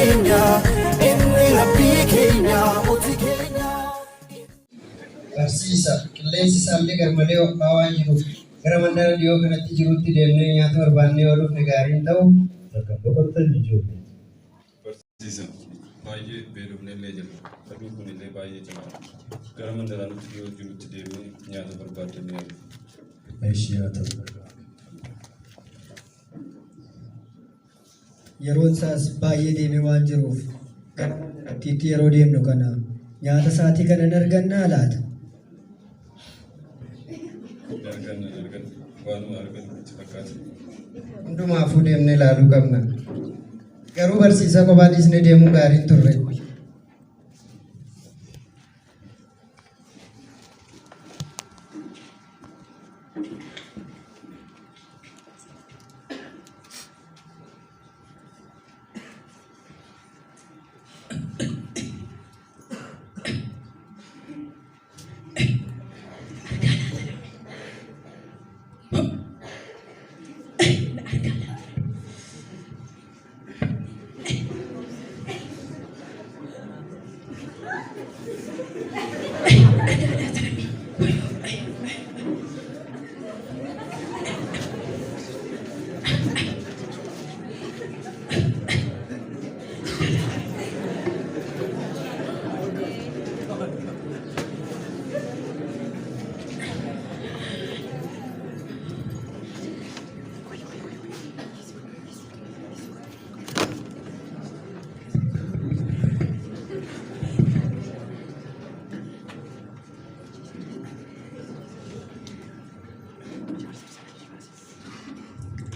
Kenya, inni rabbii keenya, mootii keenya. Barsiisa qilleensi isaallee garmalee ho'aa waan jiruuf gara mandara dhiyoo kanatti jirutti deemnee nyaata barbaannee ooluuf gaariin ta'u bakka boqotan ijoollee. Barsiisa baay'ee beelofnellee jira. Sabiin kunillee baay'ee cimaa. Gara mandaraa nuti dhiyoo jirutti deemnee nyaata barbaadannee oolu. Meeshii haa ta'u. Yeroon isaas baay'ee deemee waan jiruuf gara mandarattiitti yeroo deemnu kana nyaata isaatii kana argannaa laata? hundumaafuu deemnee ilaaluu qabna. Garuu barsiisaa kophaa dhiisnee deemuu gaariin turre.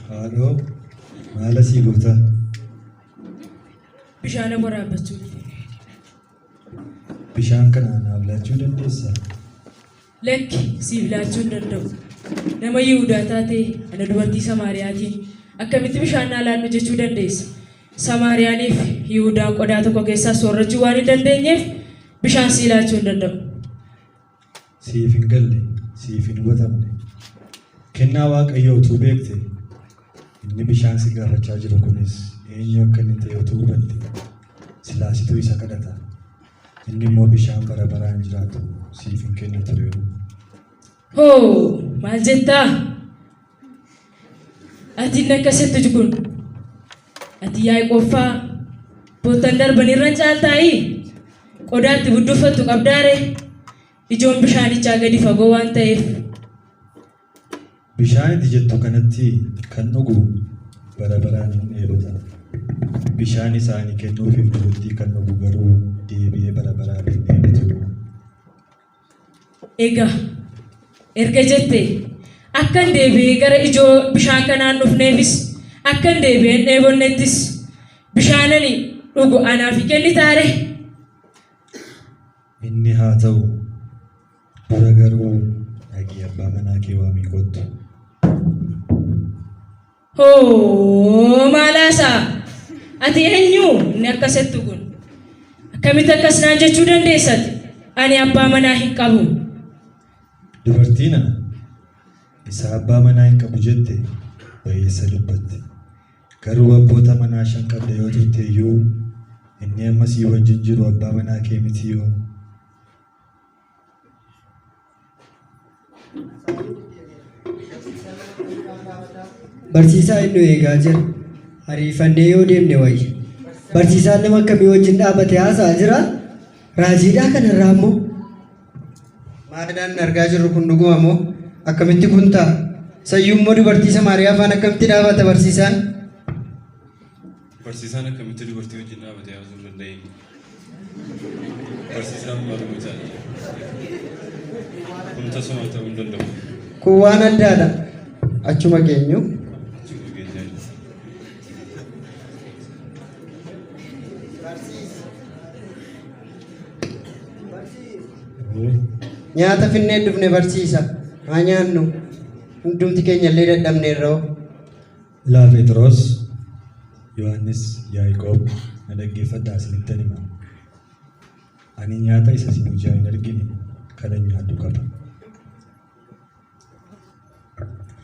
Haadhoo maala sii goota? Bishaan waraabachuu. Bishaan kana naaf laachuu dandeessaa? Lakki siif laachuu hin danda'u. Nama Yihudaa taatee ana dubartii Samaariyaatiin akkamitti bishaan naa laannu jechuu dandeessa? Samaariyaaniif Yihudaan qodaa tokko keessaa soorrachuu waan hin dandeenyeef bishaan sii laachuu hin danda'u. Siif hin galle, siif hin hubatamne. Kennaa Waaqayyoo utuu beekte inni bishaan si gaafachaa jiru kunis eenyu akka inni ta'e utuu hubatte silaasituu isa kadhata. Inni immoo bishaan bara baraan jiraatu siif hin kennu ture. Hoo maal jettaa? Ati inni akkasitti kun ati Yaaqoobbaa boottan darbanirra caaltaa'ii qodaatti budduffattu qabdaare ijoon bishaanichaa gadi fagoo waan ta'eef. Bishaan itti jettu kanatti kan dhugu bara baraan hin dheebota. Bishaan isaanii kennuufiif dubartii kan dhugu garuu deebi'ee bara baraan hin dheebotu. Egaa erga jettee akkan deebi'ee gara ijoo bishaan kanaan dhufneefis akkan deebi'ee hin dheebonnettis bishaanani dhugu anaaf kennitaare. Inni haa ta'u dura garuu dhaqii abbaa manaa kee waamii kottu. Hoo maalaasaa ati eenyu inni akkasitti kun akkamitti akkas naan jechuu dandeessati? Ani abbaa manaa hin qabu. Dubartiin ana isa abbaa manaa hin qabu jette bayeessa dubbatte. Garuu abboota manaa 5 qabda yoo turte iyyuu inni amma sii wajjin jiru abbaa manaa kee miti yoo. Barsiisaa inni eegaa jira. Ariifannee yoo deemne wayya. Barsiisaan nama akkamii wajjin dhaabate haasa'aa jira? Raajiidhaa kanarraa immoo. Maadaan argaa jirru kun dhuguma moo akkamitti kun ta'a? Sayyuu immoo dubartii Samaariyaa faana akkamitti dhaabata barsiisaan? Barsiisaan akkamitti dubartii wajjin dhaabate haasa'uu danda'e? Barsiisaan maaluma isaanii? Kun tasuma ta'uu hin danda'u. Kun waan addaadha. Achuma geenyu. Nyaata finnee dhufne barsiisa. Haa nyaannu. Hundumti keenya illee dadhabneerroo. Ilaa Phexros, Yohaannis, Yaaqoob na dhaggeeffadhaa isinittan hima. Ani nyaata isa isin ijaa hin argine kana nyaadhu qaba.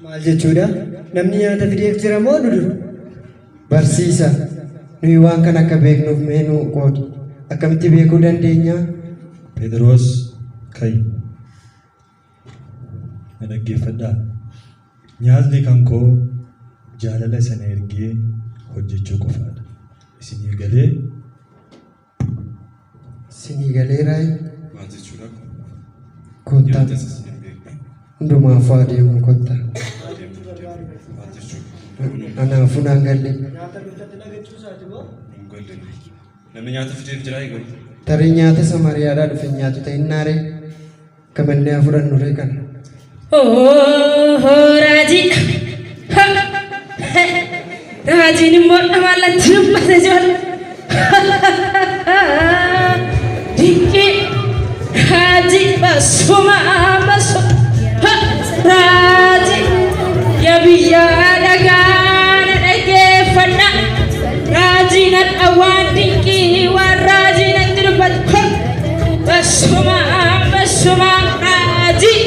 Maal jechuudha? Namni nyaata fideef jira moo dudu? Barsiisa. nuyi waan kana akka beeknuuf mee nu qoodu. Akkamitti beekuu dandeenya? Phexros kai na dhaggeeffadhaa. Nyaatni kan koo jaalala sana ergee hojjechuu qofaadha. Isinii galeeraa Maal jechuudha? kottaa Nyaata isaas hin beeku. hundumaaf adeemu kottaa. Maal jechuudha? Anaafuu naan galle. Hin galle. Namni nyaata fideef jira eegalu. Tarii nyaata Samariyaadhaa dhufe nyaatu ta'innaaree kamannee fudhannu ree kana. Raajii. Raajiin immoo dhamaalatti dubbate ijoollee. Dinqii raajii basuma raajii yabiyyaa dhagaana dhaggeeffadha. Raajii na dhawaan dinqii waan raajii natti dubbate. Basuma raajii.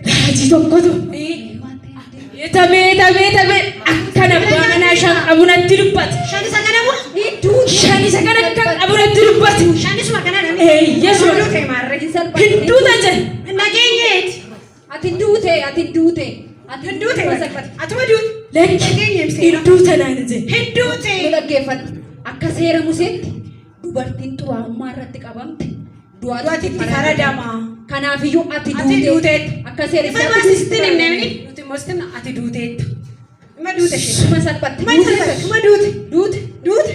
Raajii tokkotu Tabe akkana baana shan abunatti dubbate. Shani sagana mo? Shani sagana kan abunatti dubbate. Shani suma kana nami? Yesu Duute marre gisal ba? Hinduuta je. Nageenyeet. Ati duute. Ati duute masakfate. Atuma duute. Lekki hinduuta naan je. Hinduute. Nu dhaggeeffadhu. Akka seera Museetti dubartiin xuraa'ummaa irratti qabamte. Du'aatitti faradama. Kanaafiyyuu ati duuteet. Akka seera Isaatti himneemni. Nuti immoo ati duuteet. Ima duute ishee. Ima salphatte. Ima duute. Duute. Duuta.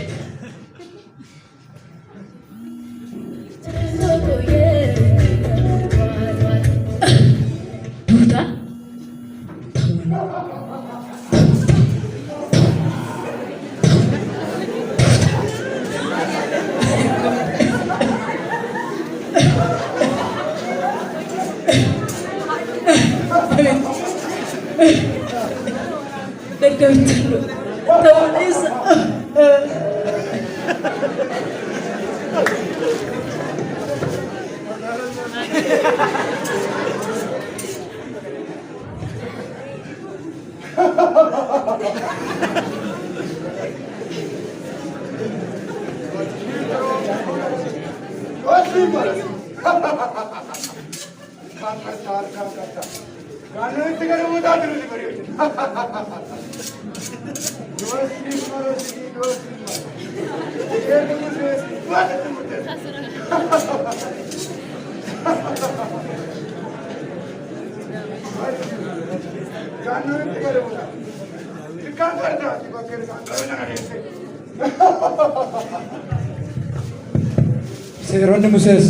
Dhaggeeffadhu. Ta'uun isaa. Seeronni Musees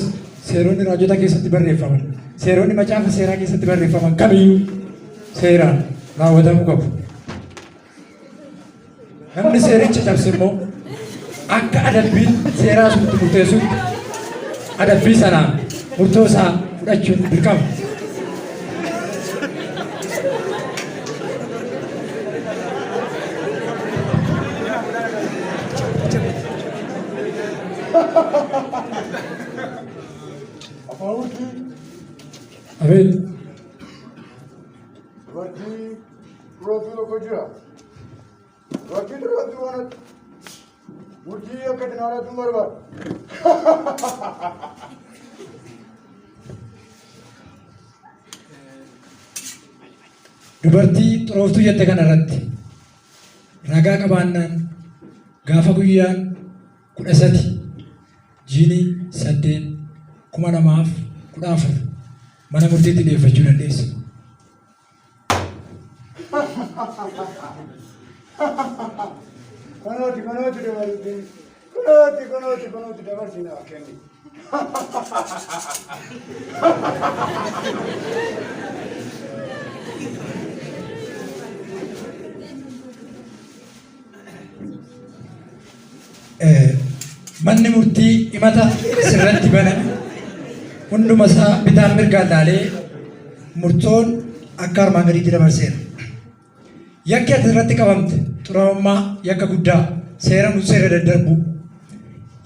seeronni raajota keessatti barreeffaman seeronni macaafa seeraa keessatti barreeffaman kamiyyuu seeraan raawwatamuu qabu. Namni seericha cabse immoo akka adabbiin seeraa sunitti murteessutti adabbii sanaa murtoo isaa fudhachuun dirqama. Amin. Dubartii firoottuu tokko jira. Dubartii firoottuu kanatti murtii akka dinaaratu barbaada. Dubartii xurooftuu jette kanarratti ragaa qabaannaan gaafa guyyaan 13 jiinii 8,2014 mana murtiitti dhiyeeffachuu dandeessa. Kanooti dabarsinaa kenni. Mana manni murtii himata sirratti baname hunduma isaa bitaan mirgaan laalee murtoon akka armaan gadiitti dabarseera. Yakki ati irratti qabamte xuraa'ummaa yakka guddaa seera seera daddarbu.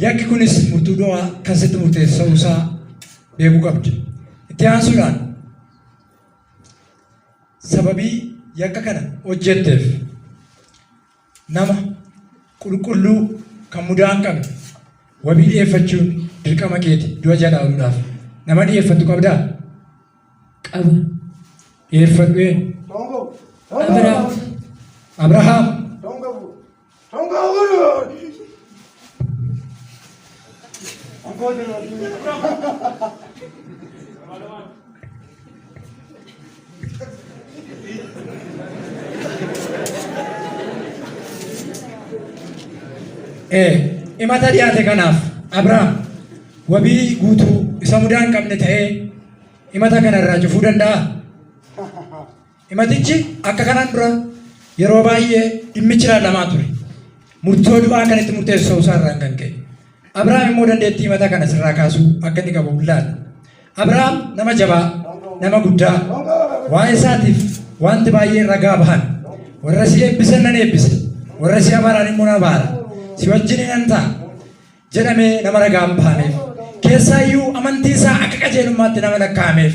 Yakki kunis murtuu du'aa kan sitti murteessu ta'uusaa beekuu qabdi. Itti aansuudhaan sababii yakka kana hojjetteef nama qulqulluu kan mudaa hin qabne wabii dhiyeeffachuun dirqama keeti du'a jalaa ooluudhaaf. Nama dhiyeeffatu qabdaa? Qaba. Dhiyeeffadhu eenyu? Abrahaam. Abrahaam. Himata dhiyaate kanaaf Abrahaam wabii guutuu isa mudaa hin qabne ta'ee himata kana irraa cufuu danda'a. Himatichi akka kanaan dura yeroo baay'ee dhimmichi ilaalamaa ture. Murtoo du'aa kan itti murteessu ta'uu isaa irraan kan ka'e. Abrahaam immoo dandeettii himata kana sirraa kaasuu akka inni qabu ilaala. Abrahaam nama jabaa, nama guddaa, waa'ee isaatiif wanti baay'ee ragaa bahan. Warra si eebbisan nan eebbisa, warra si abaaraan immoo na abaara. Si wajjin nan ta'a jedhamee nama ragaan bahameef. Keessaayyuu amantii isaa akka qajeelummaatti nama lakkaa'ameef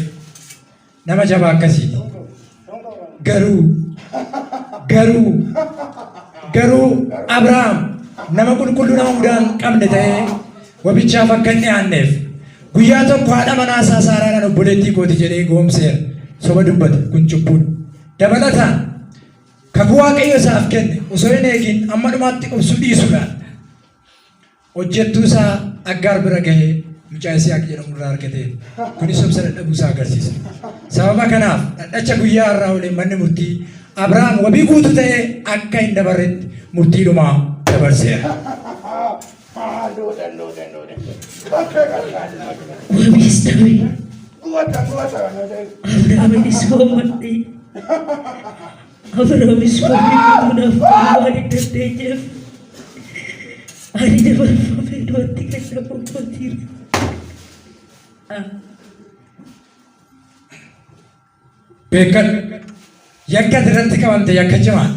nama jabaa akkasiiti. Garuu Abrahaam nama qulqulluu nama mudaa hin qabne ta'ee wabichaaf akka inni aanneef guyyaa tokko haadha manaa isaa Saaraadhaan obboleettii kooti jedhee goomseera. Soba dubbata kun cubbuudha. Dabalataan kakuu Waaqayyo isaaf kenne osoo hin eegin amma dhumaatti qobsuu dhiisuudhaan hojjettuu isaa Aggaar bira gahee mucaa Yisihaaq jedhamu irraa argatee kunis obsa dadhabuu isaa agarsiisa. Sababa kanaaf dhadhacha guyyaa irraa olee manni murtii Abrahaam wabii guutuu ta'ee akka hin dabarretti murtiidhumaa dabarseera. Wabiis dhabe. Abrahaamis hoommadhe. Abrahaamis wabii guutuudhaaf waan hin dandeenyeef ani dabarfamee du'atti kennamuu kootiira. Beekan yakka irratti qabamte yakka cimaa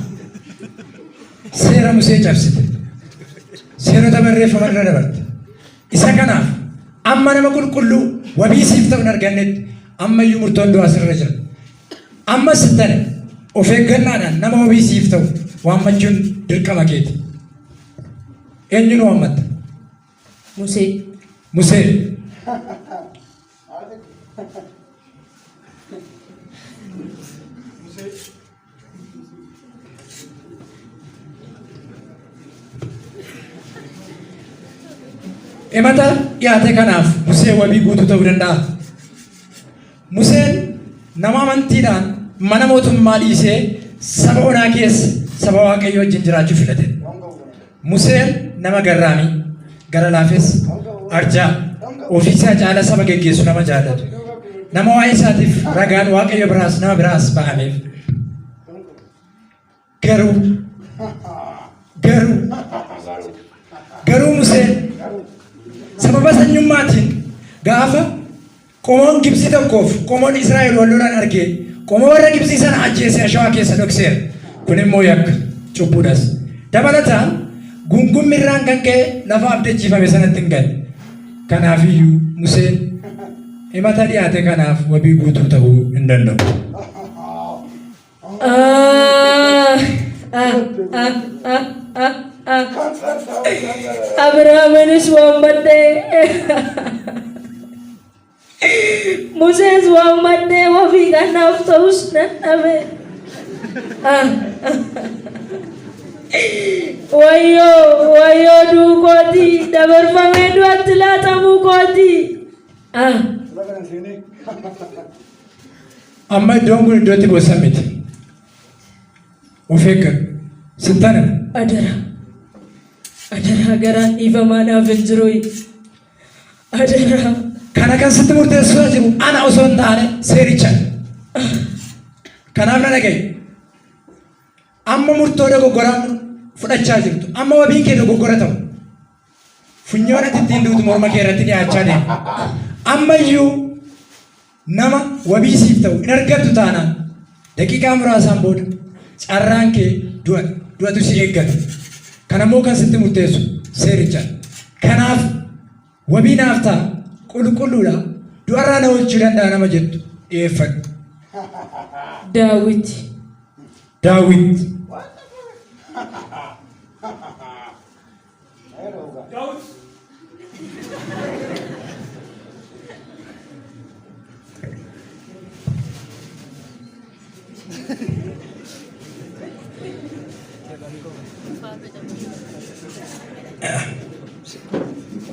seera Musee cabsite seerota barreeffaman irra dabarte. Isa kanaaf amma nama qulqulluu wabii siif ta'u hin argannetti ammayyuu murtoon du'aa sirra jira. Ammas sittane of eeggannaadhaan nama wabii siif ta'u waammachuun dirqama keeti. Eenyuun waammatta? Musee. Musee. Himata dhiyaate kanaaf Musee wabii guutuu ta'uu danda'a. Museen nama amantiidhaan mana mootummaa dhiisee saba onaa keessa saba Waaqayyoo wajjin jiraachuu filate. Museen nama garraamii, gara laafes, arjaa, ofiisaa caala saba geggeessu nama jaallatu. Nama waa'ee isaatiif ragaan Waaqayyo biraas nama biraas ba'ameef. Garuu Museen sababa sanyummaatiin gaafa qomoon Gibsii tokkoof qomoon Israa'el wal lolan argee qomoo warra Gibsii sana ajjeesee ashawaa keessa dhokseera. Kun immoo yakka cubbuudhaas. Dabalataan gungummi irraan kan ka'e lafa abdachiifame sanatti hin galle. Kanaafiyyuu Museen himata dhiyaate kanaaf wabii guutuu ta'uu hin danda'u. Abrahaamis waammadhe. Musees waammadhe wabii kanaaf ta'us dadhabe. Wayyoo duukooti dabarfamee du'atti laatamuu kooti. Amma iddoon kun iddootti bosan miti. Of eeggan sittana. Adara garaan dhiifamaadhaaf hin jiru. Adara. Kana kan sitti murteessaa jiru ana osoo hin taane seericha. Kanaaf na dhaga'i. Amma murtoo dogoggoraan fudhachaa jirtu. Amma wabiin kee dogoggora ta'u. funyoon ittiin duutu morma kee irratti dhiyaachaa deema. Ammayyuu nama wabii siif ta'u hin argattu taanaan daqiiqaa muraasaan booda carraan kee du'atu si eeggata. Kanammoo kan sitti murteessu seericha. Kanaaf wabii naaf ta'a qulqulluudha du'arraa na oolchuu danda'a nama jettu dhiyeeffadhu. Daawit. Daawit.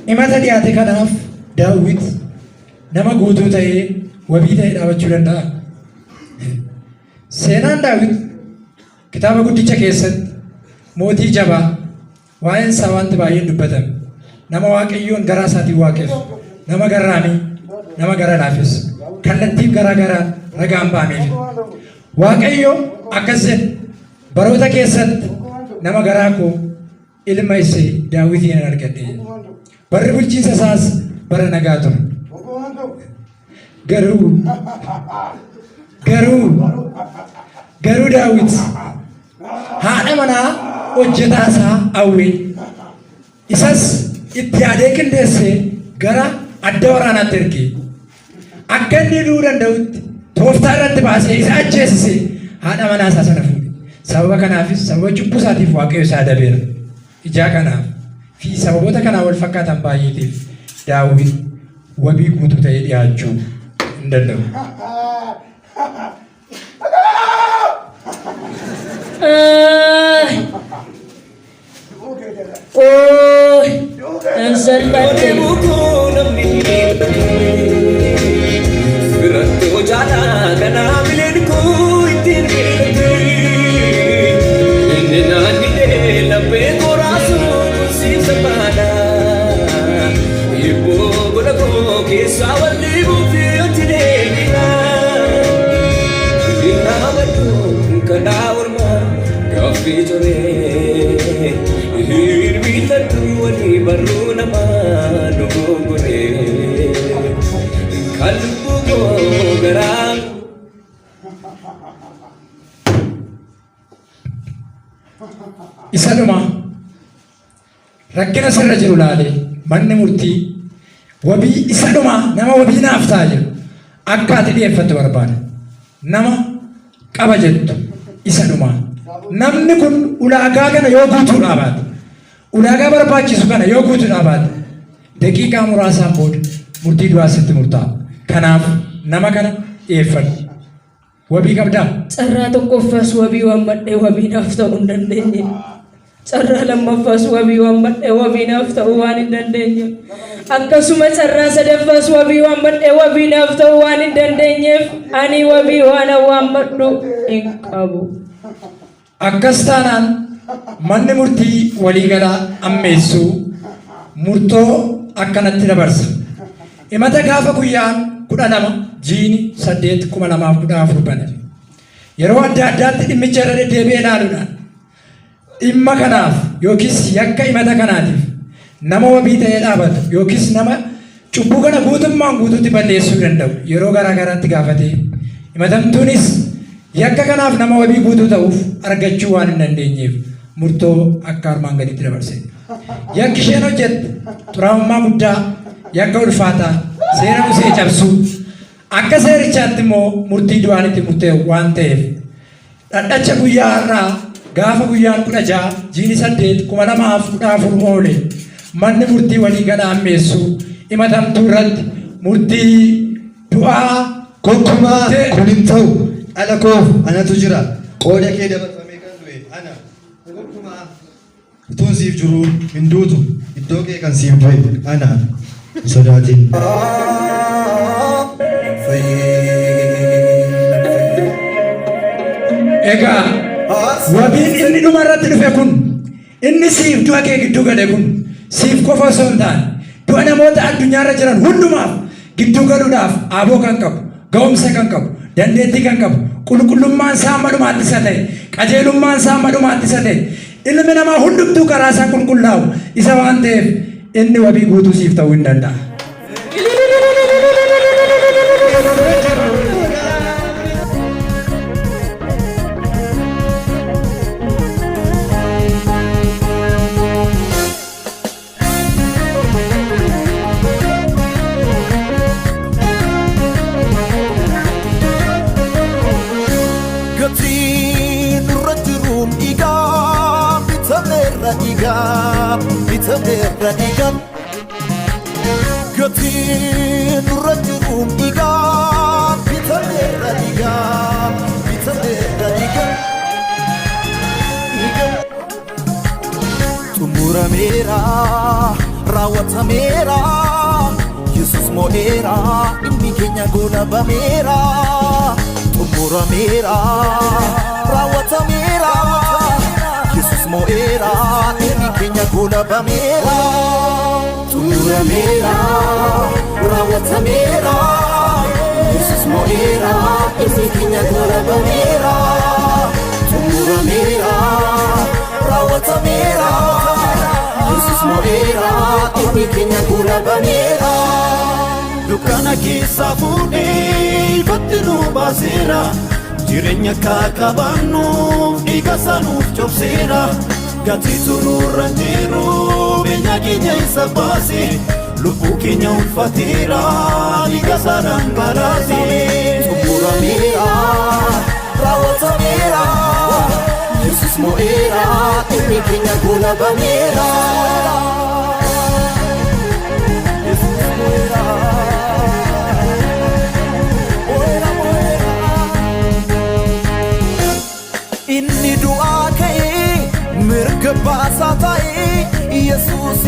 Himata dhiyaate kanaaf Daawit nama guutuu ta'ee wabii ta'ee dhaabachuu danda'a. Seenaan Daawit kitaaba guddicha keessatti mootii jabaa waa'een isaa wanti baay'een dubbatame. Nama Waaqayyoon garaa isaatiin waaqessu, nama garraamii, nama gara laafessu, kallattiif garaa garaa ragaan ba'ameef. Waaqayyo akkas jedhe baroota keessatti nama garaa koo ilma isee Daawitiin argadhe. Barri bulchiinsa isaas bara nagaa ture. Garuu Daawit haadha manaa hojjetaa isaa Awwee isas itti yaadee qindeessee gara adda waraanaatti ergee akka inni du'uu danda'utti tooftaa irratti baasee isa ajjeesisee haadha manaa isaa sana fuudhe. Sababa kanaafis sababa cubbuu isaatiif Waaqayyo isaa adabeera. Ijaa kanaaf fi sababoota kanaa wal fakkaatan baay'eetiif Daawit wabii guutuu ta'ee dhiyaachuu hin danda'u. Isaduma rakkina sirra jiru laalee manni murtii wabii isaduma nama wabii naaf ta'a jedhu akka ati dhiyeeffattu barbaada. Nama qaba jettu isaduma. Namni kun ulaagaa kana yoo guutuudhaa baate, ulaagaa barbaachisu kana yoo guutuudhaa baate, daqiiqaa muraasaan booda murtii du'aa sitti murtaa'a. Kanaaf nama kana dhiyeeffadhu. Wabii qabdaa? Carraa tokkoffaas wabii waan badhee wabii naaf ta'uu hin dandeenye. Carraa lammaffaas wabii waan badhee wabii naaf ta'uu waan hin dandeenye. Akkasuma carraa sadaffaas wabii waan badhee wabii naaf ta'uu waan hin dandeenyeef ani wabii waan badhu hin qabu. Akkas taanaan manni murtii waliigalaa ammeessuu murtoo akkanatti dabarsa. Himata gaafa guyyaan 12 jiini 8/2014 bane. Yeroo adda addaatti dhimmicha irra deddeebi'ee ilaaluudhaan dhimma kanaaf yookiis yakka himata kanaatiif nama wabii ta'ee dhaabatu yookiis nama cubbuu kana guutummaan guutuutti balleessuu danda'u yeroo garaa garaatti gaafatee himatamtuunis yakka kanaaf nama wabii guutuu ta'uuf argachuu waan hin dandeenyeef murtoo akka armaan gaditti dabarse. Yakki isheen hojjette xuraa'ummaa guddaa, yakka ulfaataa, seera Musee cabsuu, akka seerichaatti immoo murtii du'aan itti murteessu waan ta'eef dhadhacha guyyaa har'aa gaafa guyyaan 16 jiini 8/2014 oole manni murtii waliigalaa ammeessuu himatamtuu irratti murtii du'aa gonkumaa kun hin ta'u dhala koof anatu jira qooda kee dabarfamee kan du'e ana gonkumaa utuun siif jiru hin duutu iddoo kee kan siif du'e ana hin sodaatin. Egaa wabiin inni dhuma irratti dhufe kun inni siif du'a kee gidduu gale kun siif qofa osoo hin taane du'a namoota addunyaarra jiran hundumaaf gidduu galuudhaaf aboo kan qabu, ga'umsa kan qabu, dandeettii kan qabu, qulqullummaan isaa amma dhumaatti isa ta'e, qajeelummaan isaa amma dhumaatti isa ta'e, ilmi namaa hundumtuu karaa isaa qulqullaa'u isa waan ta'eef inni wabii guutuu siif ta'uu hin danda'a. Radigan Gatin Rajurum Igan Bitane Radigan Igan Tumura Mera Rawata Mera Yesus Moera Inni Kenya Gola Bamera Tumura Mera Rawata Mera Yesus Moera Inni Kenya Gola Bamera Tumura Mera Rawata Mera Yesus Moera Inni Kenya Gola Bamera Tumura Mera Rawata Mera Yesus Moera Inni Kenya Gola Bamera Dukana Kisa Fude Batinu Basera Jirenya kakabanu Igasanuuf chobseera Gatiitu nurran jiru Benya keenya isa baase Lubbuu keenya ulfateera Igasaadhaan baraase Xumurameera Raawwatameera Yesus mo'eera Inni keenya goolabameera Yesus mo'eera Inni du'aa ka'ee mirga baasaa ta'ee Yesuus